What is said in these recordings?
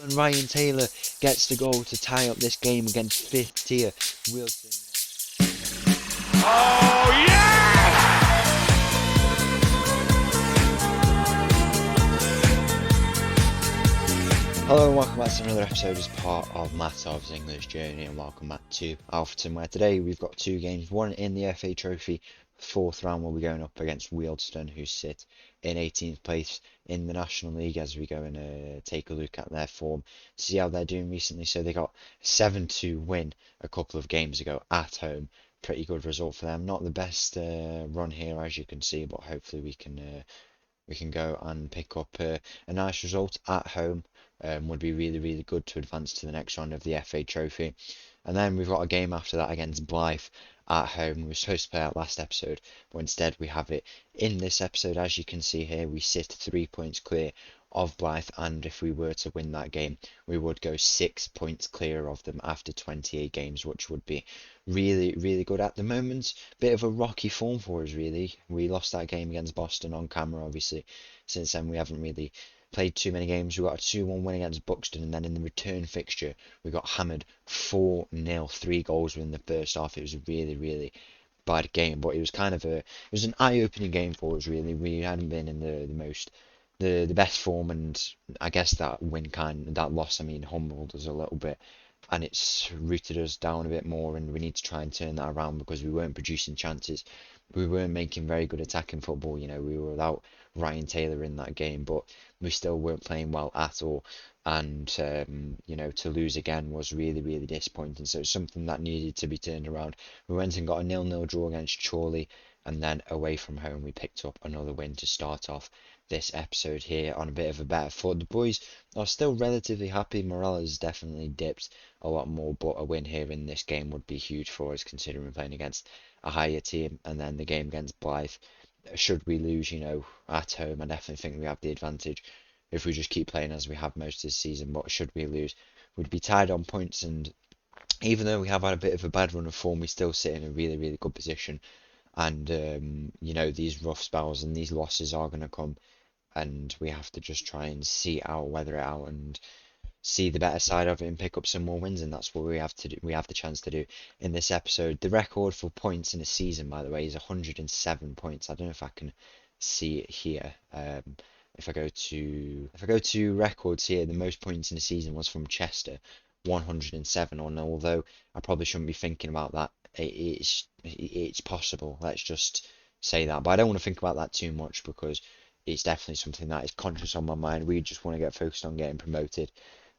And Ryan Taylor gets the goal to tie up this game against 5th tier Wealdstone. Oh, yeah! Hello and welcome back to another episode as part of Mattov's English Journey, and welcome back to Alfreton, where today we've got two games, one in the FA Trophy. Fourth round we'll be going up against Wealdstone, who sit in 18th place in the National League, as we go and take a look at their form, see how they're doing recently. So they got a 7-2 win a couple of games ago at home. Pretty good result for them. Not the best run here, as you can see, but hopefully we can go and pick up a nice result at home. Would be really good to advance to the next round of the FA Trophy. And then we've got a game after that against Blyth at home. We were supposed to play out last episode, but instead we have it in this episode. As you can see here, we sit 3 points clear of Blyth, and if we were to win that game, we would go 6 points clear of them after 28 games, which would be really good at the moment. Bit of a rocky form for us, really. We lost that game against Boston on camera, obviously. Since then, we haven't really played too many games. We got a 2-1 win against Buxton, and then in the return fixture, we got hammered 4-0, 3 goals within the first half. It was a really bad game, but it was it was an eye-opening game for us, really. We hadn't been in the best form, and I guess that loss, humbled us a little bit, and it's rooted us down a bit more, and we need to try and turn that around because we weren't producing chances. We weren't making very good attacking football. We were without Ryan Taylor in that game, but we still weren't playing well at all. And to lose again was really disappointing. So it's something that needed to be turned around. We went and got a 0-0 draw against Chorley, and then away from home we picked up another win to start off this episode here on a bit of a better foot. The boys are still relatively happy. Morale has definitely dipped a lot more, but a win here in this game would be huge for us, considering we're playing against a higher team. And then the game against Blyth, should we lose, at home, I definitely think we have the advantage if we just keep playing as we have most of the season. But should we lose, we'd be tied on points, and even though we have had a bit of a bad run of form, we still sit in a really good position. And these rough spells and these losses are going to come, and we have to just try and weather it out, and see the better side of it and pick up some more wins, and that's what we have to do. We have the chance to do in this episode. The record for points in a season, by the way, is 107 points. I don't know if I can see it here. If I go to records here, the most points in a season was from Chester, 107. And although I probably shouldn't be thinking about that, it's possible. Let's just say that, but I don't want to think about that too much because it's definitely something that is conscious on my mind. We just want to get focused on getting promoted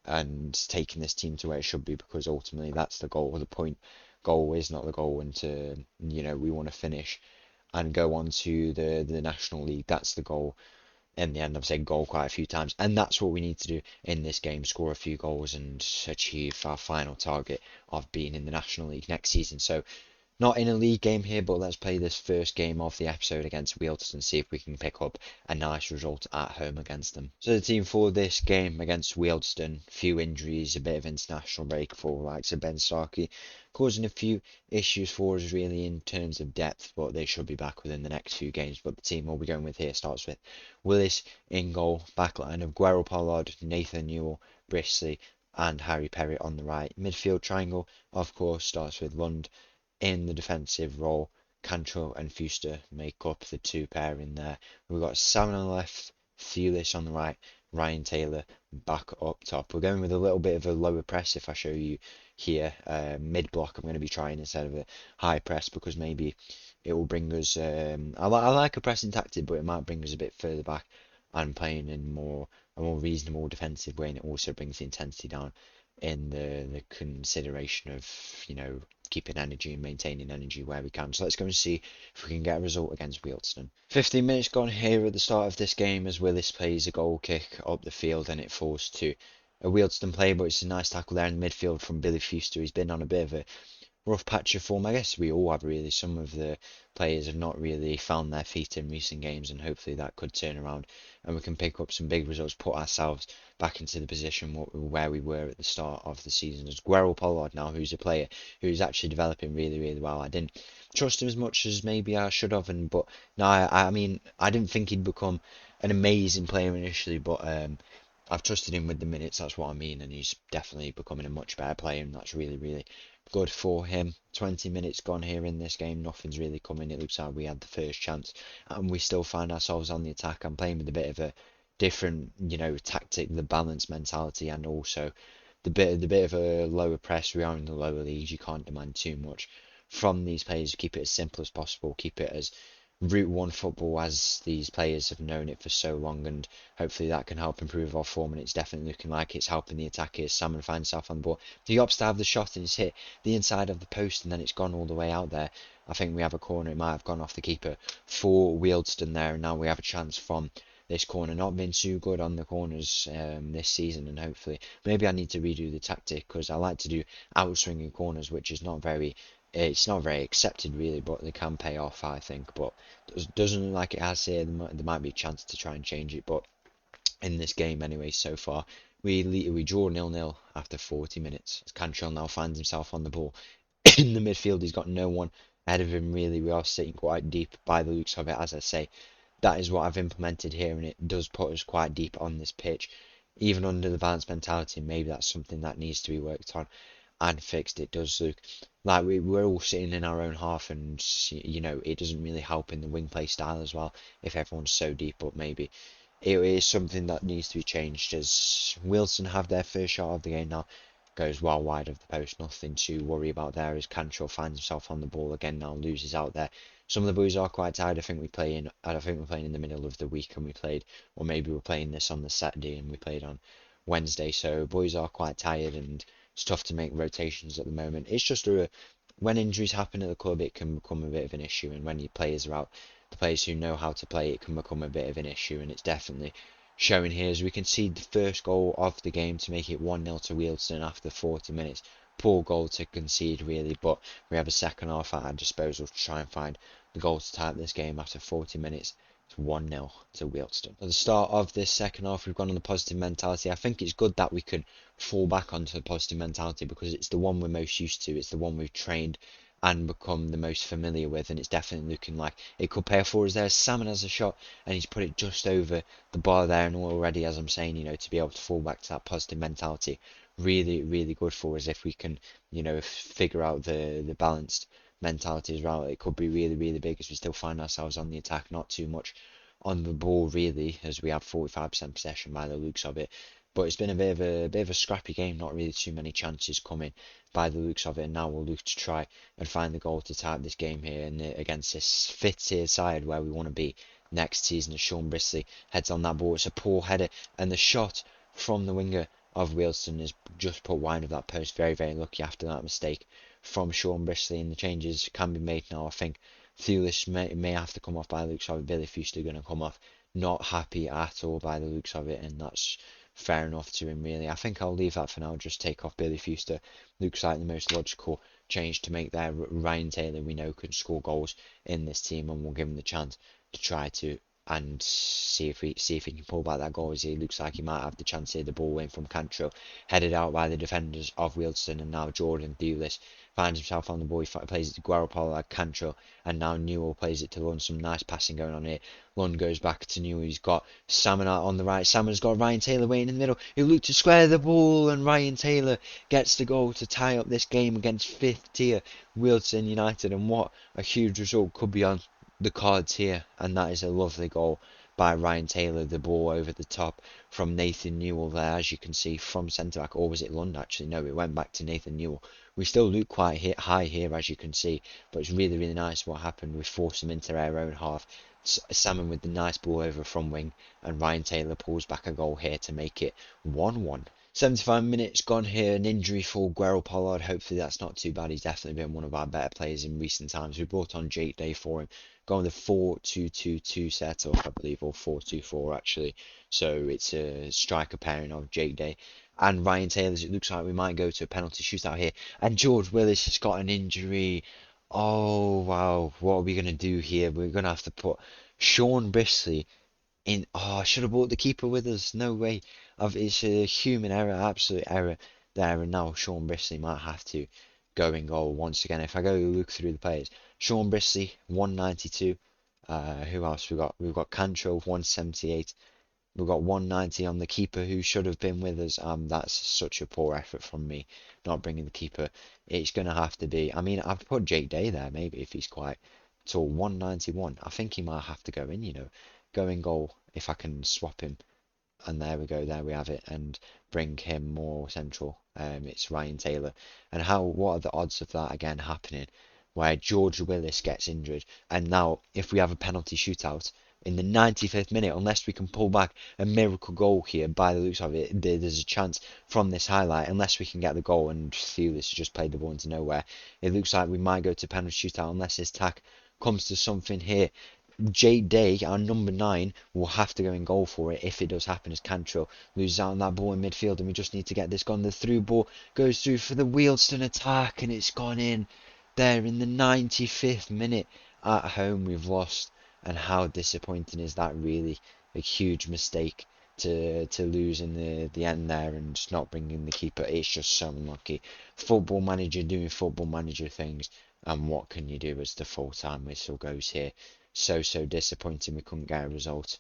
and taking this team to where it should be, because ultimately that's the goal. The point goal is not the goal, and we want to finish and go on to the National League. That's the goal. In the end, I've said goal quite a few times, and that's what we need to do in this game: score a few goals and achieve our final target of being in the National League next season. So not in a league game here, but let's play this first game of the episode against Wealdstone and see if we can pick up a nice result at home against them. So the team for this game against Wealdstone: few injuries, a bit of international break for likes of Ben Starkey, causing a few issues for us really in terms of depth, but they should be back within the next few games. But the team we'll be going with here starts with Willis in goal, backline of Guerrero Pollard, Nathan Newell, Brisley and Harry Perry on the right. Midfield triangle, of course, starts with Lund. In the defensive role, Cantrell and Fuster make up the two pair in there. We've got Sam on the left, Thewlis on the right, Ryan Taylor back up top. We're going with a little bit of a lower press. If I show you here, mid block, I'm going to be trying instead of a high press, because maybe it will bring us. I like a pressing tactic, but it might bring us a bit further back and playing in a more reasonable defensive way, and it also brings the intensity down in the consideration of keeping energy and maintaining energy where we can. So let's go and see if we can get a result against Wealdstone. 15 minutes gone here at the start of this game as Willis plays a goal kick up the field, and it falls to a Wealdstone player, but it's a nice tackle there in the midfield from Billy Fuster. He's been on a bit of a rough patch of form. I guess we all have, really. Some of the players have not really found their feet in recent games, and hopefully that could turn around and we can pick up some big results, put ourselves back into the position where we were at the start of the season. As Guerrero Pollard now, who's a player who's actually developing really well. I didn't trust him as much as maybe I should have, but no, I didn't think he'd become an amazing player initially, but I've trusted him with the minutes, that's what I mean, and he's definitely becoming a much better player, and that's really, really good for him. 20 minutes gone here in this game, nothing's really coming. It looks like we had the first chance, and we still find ourselves on the attack. I'm playing with a bit of a different, tactic, the balanced mentality, and also the bit of a lower press. We are in the lower leagues, you can't demand too much from these players. Keep it as simple as possible, keep it as Route 1 football as these players have known it for so long, and hopefully that can help improve our form, and it's definitely looking like it's helping the attackers. Salmon finds himself on the ball. He opts to have the shot and it's hit the inside of the post, and then it's gone all the way out there. I think we have a corner. It might have gone off the keeper for Wealdstone there, and now we have a chance from this corner. Not been too good on the corners this season, and hopefully maybe I need to redo the tactic, because I like to do outswinging corners, which is not very it's not very accepted really, but they can pay off, I think. But doesn't look like it has here. There might be a chance to try and change it, but in this game anyway, so far we draw 0-0 after 40 minutes. As Cantrell now finds himself on the ball in the midfield. He's got no one ahead of him really. We are sitting quite deep by the looks of it, as I say. That is what I've implemented here, and it does put us quite deep on this pitch. Even under the balanced mentality, maybe that's something that needs to be worked on and fixed. It does look like we're all sitting in our own half, and it doesn't really help in the wing play style as well if everyone's so deep. But maybe it is something that needs to be changed, as Wilson have their first shot of the game now. Goes well wide of the post, nothing to worry about there, as Cantrell finds himself on the ball again now, loses out there. Some of the boys are quite tired. I think we're playing in the middle of the week, and we played, or maybe we're playing this on the Saturday and we played on Wednesday, so boys are quite tired, and it's tough to make rotations at the moment. It's just when injuries happen at the club, it can become a bit of an issue, and when your players are out, the players who know how to play, it can become a bit of an issue, and it's definitely showing here as we concede the first goal of the game to make it 1-0 to Wealdstone after 40 minutes. Poor goal to concede really, but we have a second half at our disposal to try and find the goal to tie up this game after 40 minutes. It's 1-0 to Wealdstone. At the start of this second half, we've gone on the positive mentality. I think it's good that we can fall back onto the positive mentality, because it's the one we're most used to. It's the one we've trained and become the most familiar with, and it's definitely looking like it could pay off for us there. Salmon has a shot, and he's put it just over the bar there, and already, as I'm saying, to be able to fall back to that positive mentality, really, really good for us if we can, figure out the balanced mentality as well. It could be really, really big, as we still find ourselves on the attack, not too much on the ball really, as we have 45% possession by the looks of it. But it's been a bit of a scrappy game, not really too many chances coming by the looks of it, and now we'll look to try and find the goal to tie up this game here, and against this fifth-tier side where we want to be next season, as Sean Brisley heads on that ball. It's a poor header, and the shot from the winger of Wealdstone is just put wide of that post. Very, very lucky after that mistake from Sean Brisley, and the changes can be made now. I think Thewlis may have to come off by the looks of it. Blyth still going to come off. Not happy at all by the looks of it, and that's fair enough to him really. I think I'll leave that for now, just take off Billy Fuster. Looks like the most logical change to make there. Ryan Taylor, we know, can score goals in this team, and we'll give him the chance to try to and see if he can pull back that goal, as he looks like he might have the chance here. The ball in from Cantrell, headed out by the defenders of Wealdstone, and now Jordan Thewlis finds himself on the ball. He plays it to Guaropolo, Cantrell, and now Newell plays it to Lund. Some nice passing going on here. Lund goes back to Newell. He's got Salmon out on the right. Salmon's got Ryan Taylor waiting in the middle. He'll look to square the ball, and Ryan Taylor gets the goal to tie up this game against fifth tier Wealdstone United. And what a huge result could be on the cards here, and that is a lovely goal by Ryan Taylor. The ball over the top from Nathan Newell there, as you can see, from centre back. Or was it Lund actually? No, it went back to Nathan Newell. We still look quite high here, as you can see, but it's really, really nice what happened. We forced them into their own half. Salmon with the nice ball over from wing, and Ryan Taylor pulls back a goal here to make it 1-1. 75 minutes gone here, an injury for Guerrero Pollard. Hopefully that's not too bad. He's definitely been one of our better players in recent times. We brought on Jake Day for him, going with a 4-2-2-2 setup, I believe, or 4-2-4 actually. So it's a striker pairing of Jake Day and Ryan Taylor. It looks like we might go to a penalty shootout here, and George Willis has got an injury. Oh wow, what are we going to do here? We're going to have to put Sean Brisley in. Oh, I should have brought the keeper with us. No way. It's a human error, absolute error there. And now Sean Brisley might have to go in goal once again. If I go look through the players, Sean Brisley 192. Who else we got? We've got Cantrell 178. We've got 190 on the keeper who should have been with us. That's such a poor effort from me, not bringing the keeper. It's going to have to be, I mean, I've put Jake Day there maybe if he's quite tall. 191. I think he might have to go in, go in goal if I can swap him. And there we go, there we have it, and bring him more central. It's Ryan Taylor. And what are the odds of that again happening? Where George Willis gets injured, and now if we have a penalty shootout in the 95th minute, unless we can pull back a miracle goal here, by the looks of it, there's a chance from this highlight, unless we can get the goal and Thewlis has just played the ball into nowhere. It looks like we might go to penalty shootout unless this tack comes to something here. Jake Day, our number 9, will have to go in goal for it if it does happen, as Cantrell loses out on that ball in midfield, and we just need to get this gone. The through ball goes through for the Wealdstone attack, and it's gone in there in the 95th minute. At home we've lost, and how disappointing is that, really? A huge mistake to lose in the end there and just not bringing the keeper. It's just so unlucky. Football manager doing football manager things, and what can you do as the full-time whistle goes here? So disappointing we couldn't get a result,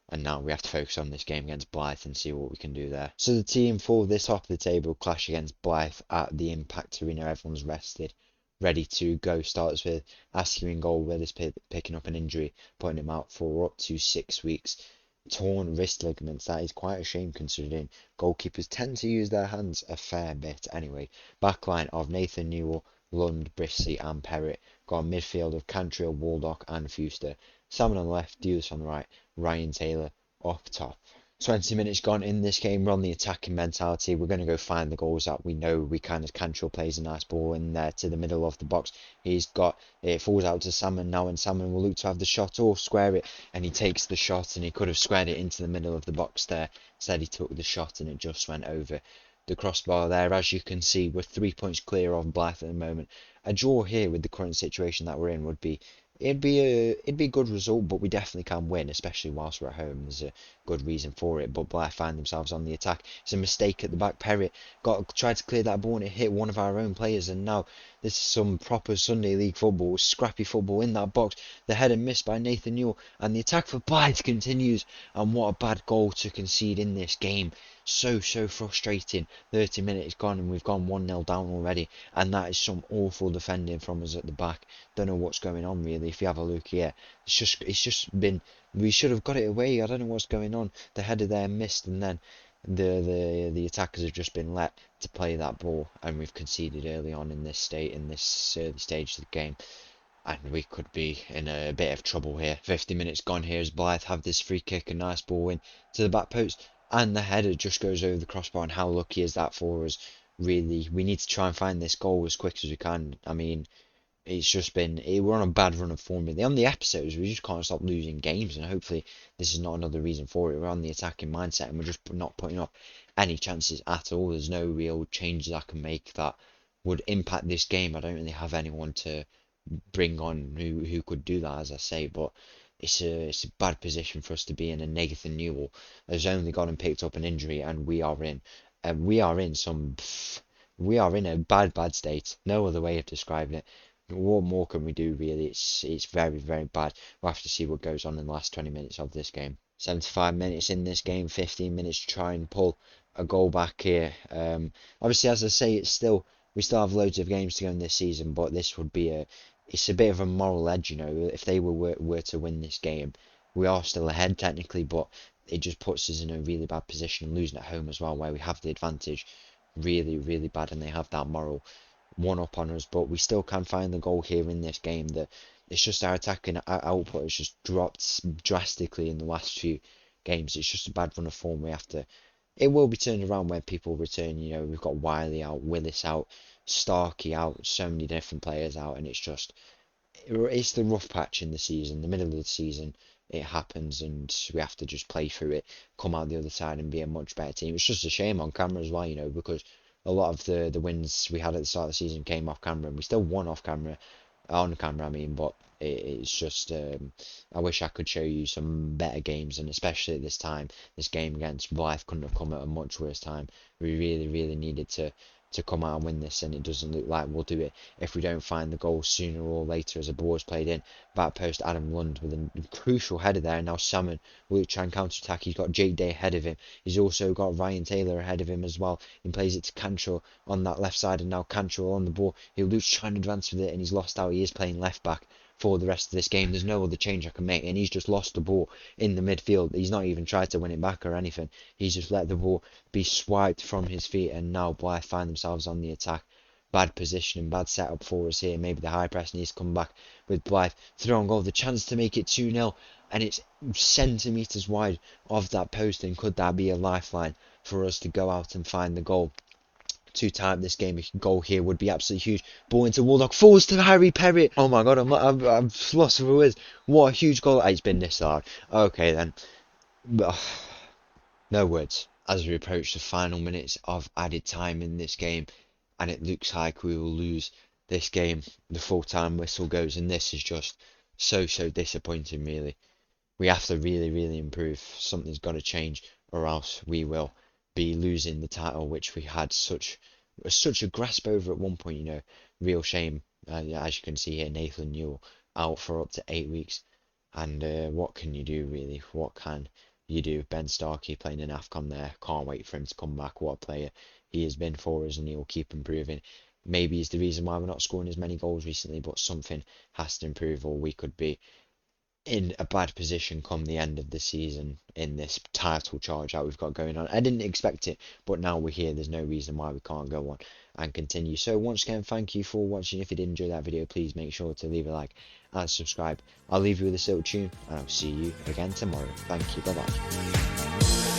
and now we have to focus on this game against Blyth and see what we can do there. So the team for this top of the table clash against Blyth at the Impact Arena. Everyone's rested, ready to go. Starts with Askew in goal, Willis picking up an injury, putting him out for up to 6 weeks. Torn wrist ligaments, that is quite a shame considering goalkeepers tend to use their hands a fair bit anyway. Backline of Nathan Newell, Lund, Brissy and Perrott. Got a midfield of Cantrell, Waldock and Fuster. Salmon on the left, Dewis on the right, Ryan Taylor up top. 20 minutes gone in this game. We're on the attacking mentality. We're going to go find the goals that we know we can, as Cantrell plays a nice ball in there to the middle of the box. He's got it, falls out to Salmon now, and Salmon will look to have the shot or square it, and he takes the shot, and he could have squared it into the middle of the box there. Instead he took the shot and it just went over the crossbar there. As you can see, we're 3 points clear of Blyth at the moment. A draw here with the current situation that we're in would be it'd be a good result, but we definitely can win, especially whilst we're at home. There's a good reason for it. But Blyth find themselves on the attack. It's a mistake at the back. Perrott tried to clear that ball and it hit one of our own players, and now this is some proper Sunday League football, scrappy football in that box. The header missed by Nathan Newell, and the attack for Blyth continues. And what a bad goal to concede in this game. So frustrating. 30 minutes gone and we've gone 1-0 down already, and that is some awful defending from us at the back. Don't know what's going on really. If you have a look here, it's just been, we should have got it away. I don't know what's going on. The header there missed, and then the attackers have just been let to play that ball, and we've conceded early on in this early stage of the game, and we could be in a bit of trouble here. 50 minutes gone here as Blyth have this free kick, a nice ball in to the back post, and the header just goes over the crossbar. And how lucky is that for us? Really, we need to try and find this goal as quick as we can. I mean, it's just been, we're on a bad run of form really. On the episodes, we just can't stop losing games, and hopefully this is not another reason for it. We're on the attacking mindset and we're just not putting up any chances at all. There's no real changes I can make that would impact this game. I don't really have anyone to bring on who could do that, as I say, but it's a bad position for us to be in. And Nathan Newell has only gone and picked up an injury, and we are in a bad state. No other way of describing it. What more can we do really? It's very bad. We'll have to see what goes on in the last 20 minutes of this game. 75 minutes in this game, 15 minutes to try and pull a goal back here. Obviously, as I say, we still have loads of games to go in this season, but this would be it's a bit of a moral edge, if they were to win this game. We are still ahead technically, but it just puts us in a really bad position, and losing at home as well, where we have the advantage, really bad, and they have that moral one up on us. But we still can find the goal here in this game. That it's just our attacking output has just dropped drastically in the last few games. It's just a bad run of form. It will be turned around when people return. We've got Wiley out, Willis out, Starkey out, so many different players out, and it's the rough patch in the season, the middle of the season. It happens, and we have to just play through it, come out the other side, and be a much better team. It's just a shame on camera as well, because a lot of the wins we had at the start of the season came off camera, and we still won on camera, I mean, but it's just, I wish I could show you some better games, and especially at this time, this game against Blyth couldn't have come at a much worse time. We really needed to to come out and win this, and it doesn't look like we'll do it if we don't find the goal sooner or later. As a ball's played in, back post, Adam Lund with a crucial header there, and now Salmon will try and counter-attack. He's got Jake Day ahead of him. He's also got Ryan Taylor ahead of him as well. He plays it to Cantrell on that left side, and now Cantrell on the ball. He'll lose trying to advance with it, and he's lost out. He is playing left back for the rest of this game. There's no other change I can make, and he's just lost the ball in the midfield. He's not even tried to win it back or anything. He's just let the ball be swiped from his feet, and now Blyth find themselves on the attack. Bad positioning, bad setup for us here. Maybe the high press needs to come back with Blyth throwing goal. The chance to make it 2-0, and it's centimetres wide of that post, and could that be a lifeline for us to go out and find the goal to tie up this game? A goal here would be absolutely huge. Ball into Waldock, falls to Harry Perry. Oh my god, I'm lost for words. What a huge goal. It's been this hard. Okay then. No words. As we approach the final minutes of added time in this game, and it looks like we will lose this game, the full-time whistle goes, and this is just so disappointing, really. We have to really improve. Something's got to change, or else we will be losing the title, which we had such a grasp over at one point. You know, real shame. As you can see here, Nathan Newell out for up to 8 weeks, and what can you do, really? What can you do? Ben Starkey playing in AFCON there. Can't wait for him to come back. What a player he has been for us, and he will keep improving. Maybe he's the reason why we're not scoring as many goals recently, but something has to improve, or we could be in a bad position come the end of the season in this title charge that we've got going on. I didn't expect it, but now we're here. There's no reason why we can't go on and continue. So once again, thank you for watching. If you did enjoy that video, please make sure to leave a like and subscribe. I'll leave you with this little tune, and I'll see you again tomorrow. Thank you. Bye bye.